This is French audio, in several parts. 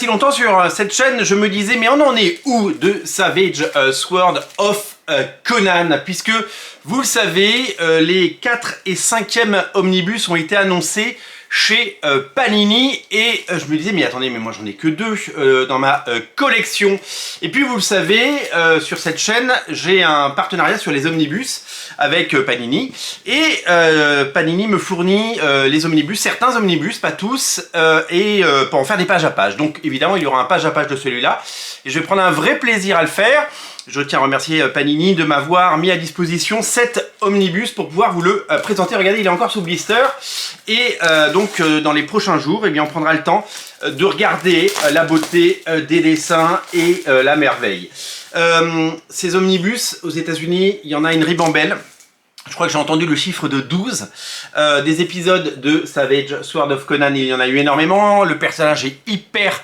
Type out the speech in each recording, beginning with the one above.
Si longtemps sur cette chaîne, je me disais, mais on en est où de Savage Sword of Conan? Puisque, vous le savez, les 4 et 5e omnibus ont été annoncés chez Panini et je me disais mais attendez, mais moi j'en ai que 2 dans ma collection. Et puis vous le savez, sur cette chaîne j'ai un partenariat sur les omnibus avec Panini et Panini me fournit les omnibus, certains omnibus, pas tous, et pour en faire des pages à pages. Donc évidemment il y aura un page à page de celui-là et je vais prendre un vrai plaisir à le faire. Je tiens à remercier Panini de m'avoir mis à disposition cet omnibus pour pouvoir vous le présenter. Regardez, il est encore sous blister. Et donc, dans les prochains jours, eh bien, on prendra le temps de regarder la beauté des dessins et la merveille. Ces omnibus, aux États-Unis, il y en a une ribambelle. Je crois que j'ai entendu le chiffre de 12. Des épisodes de Savage Sword of Conan, il y en a eu énormément. Le personnage est hyper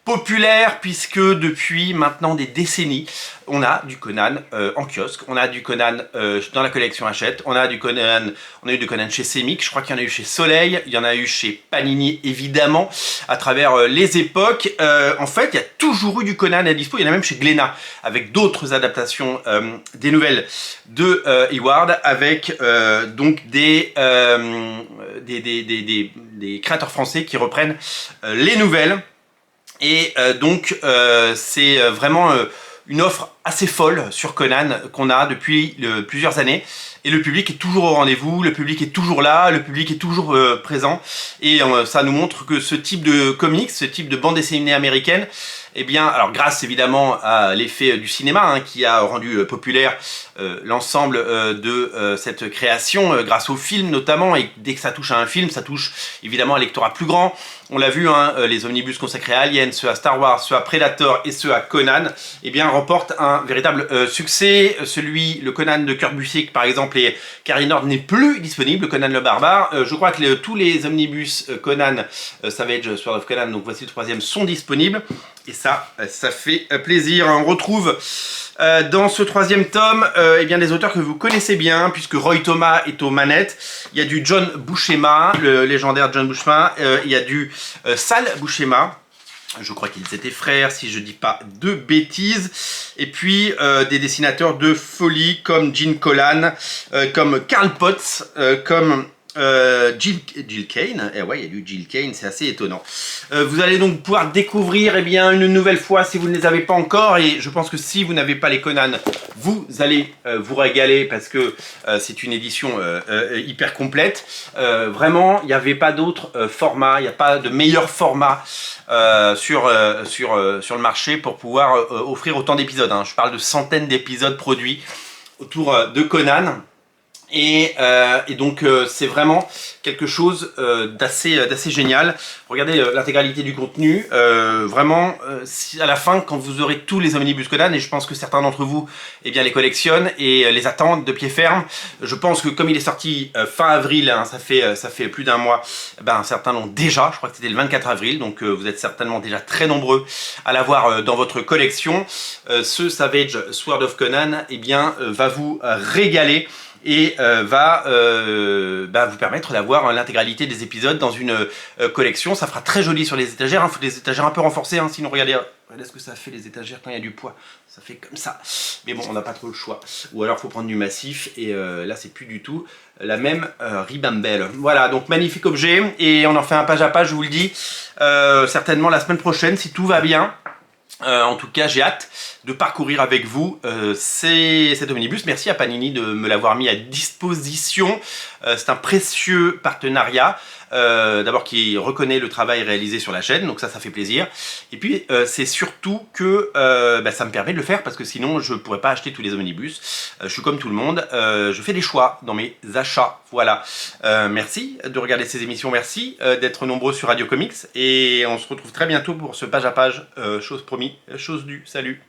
populaire puisque depuis maintenant des décennies, on a du Conan en kiosque, on a du Conan dans la collection Hachette, on a eu du Conan chez Semic, je crois qu'il y en a eu chez Soleil, il y en a eu chez Panini évidemment, à travers les époques. En fait, il y a toujours eu du Conan à dispo, il y en a même chez Glénat, avec d'autres adaptations des nouvelles de Hayward, avec donc des créateurs français qui reprennent les nouvelles. Et donc c'est vraiment une offre assez folle sur Conan qu'on a depuis plusieurs années. Et le public est toujours au rendez-vous, le public est toujours là, le public est toujours présent. Et ça nous montre que ce type de comics, ce type de bande dessinée américaine, eh bien, alors grâce évidemment à l'effet du cinéma hein, qui a rendu populaire l'ensemble de cette création, grâce au film notamment, et dès que ça touche à un film, ça touche évidemment un lectorat plus grand. On l'a vu, hein, les omnibus consacrés à Alien, ceux à Star Wars, ceux à Predator et ceux à Conan, eh bien remportent un véritable succès. Le Conan de Kurt Busiek par exemple, et Cary Nord n'est plus disponible, Conan le Barbare. Je crois que tous les omnibus Conan, Savage Sword of Conan, donc voici le 3e, sont disponibles. Et ça fait plaisir. On retrouve dans ce 3e tome eh bien, des auteurs que vous connaissez bien, puisque Roy Thomas est aux manettes. Il y a du John Buscema, le légendaire John Buscema. Il y a du Sal Buscema. Je crois qu'ils étaient frères, si je dis pas de bêtises. Et puis des dessinateurs de folie comme Gene Colan, comme Carl Potts, comme Jill Kane. Et ouais, il y a du Jill Kane, c'est assez étonnant. Vous allez donc pouvoir découvrir eh bien, une nouvelle fois si vous ne les avez pas encore. Et je pense que si vous n'avez pas les Conan, vous allez vous régaler parce que c'est une édition hyper complète. Vraiment, il n'y avait pas d'autre format, il n'y a pas de meilleur format sur le marché pour pouvoir offrir autant d'épisodes. Hein. Je parle de centaines d'épisodes produits autour de Conan. Et donc c'est vraiment quelque chose d'assez génial. Regardez l'intégralité du contenu. Vraiment, à la fin, quand vous aurez tous les omnibus Conan, et je pense que certains d'entre vous eh bien, les collectionnent et les attendent de pied ferme. Je pense que comme il est sorti fin avril, hein, ça fait plus d'un mois, ben, certains l'ont déjà. Je crois que c'était le 24 avril, donc vous êtes certainement déjà très nombreux à l'avoir dans votre collection. Ce Savage Sword of Conan eh bien, va vous régaler et va vous permettre d'avoir l'intégralité des épisodes dans une collection. Ça fera très joli sur les étagères, il faut des étagères un peu renforcées, hein, sinon regardez ce que ça fait les étagères quand il y a du poids, ça fait comme ça. Mais bon, on n'a pas trop le choix, ou alors il faut prendre du massif, et là c'est plus du tout la même ribambelle. Voilà, donc magnifique objet, et on en fait un page à page, je vous le dis, certainement la semaine prochaine si tout va bien. En tout cas, j'ai hâte de parcourir avec vous cet omnibus. Merci à Panini de me l'avoir mis à disposition. C'est un précieux partenariat. D'abord qui reconnaît le travail réalisé sur la chaîne, donc ça fait plaisir. Et puis c'est surtout que ça me permet de le faire parce que sinon je ne pourrais pas acheter tous les omnibus. Je suis comme tout le monde, je fais des choix dans mes achats. Voilà. Merci de regarder ces émissions, merci d'être nombreux sur Radio Comics et on se retrouve très bientôt pour ce page à page. Chose promis, chose due. Salut.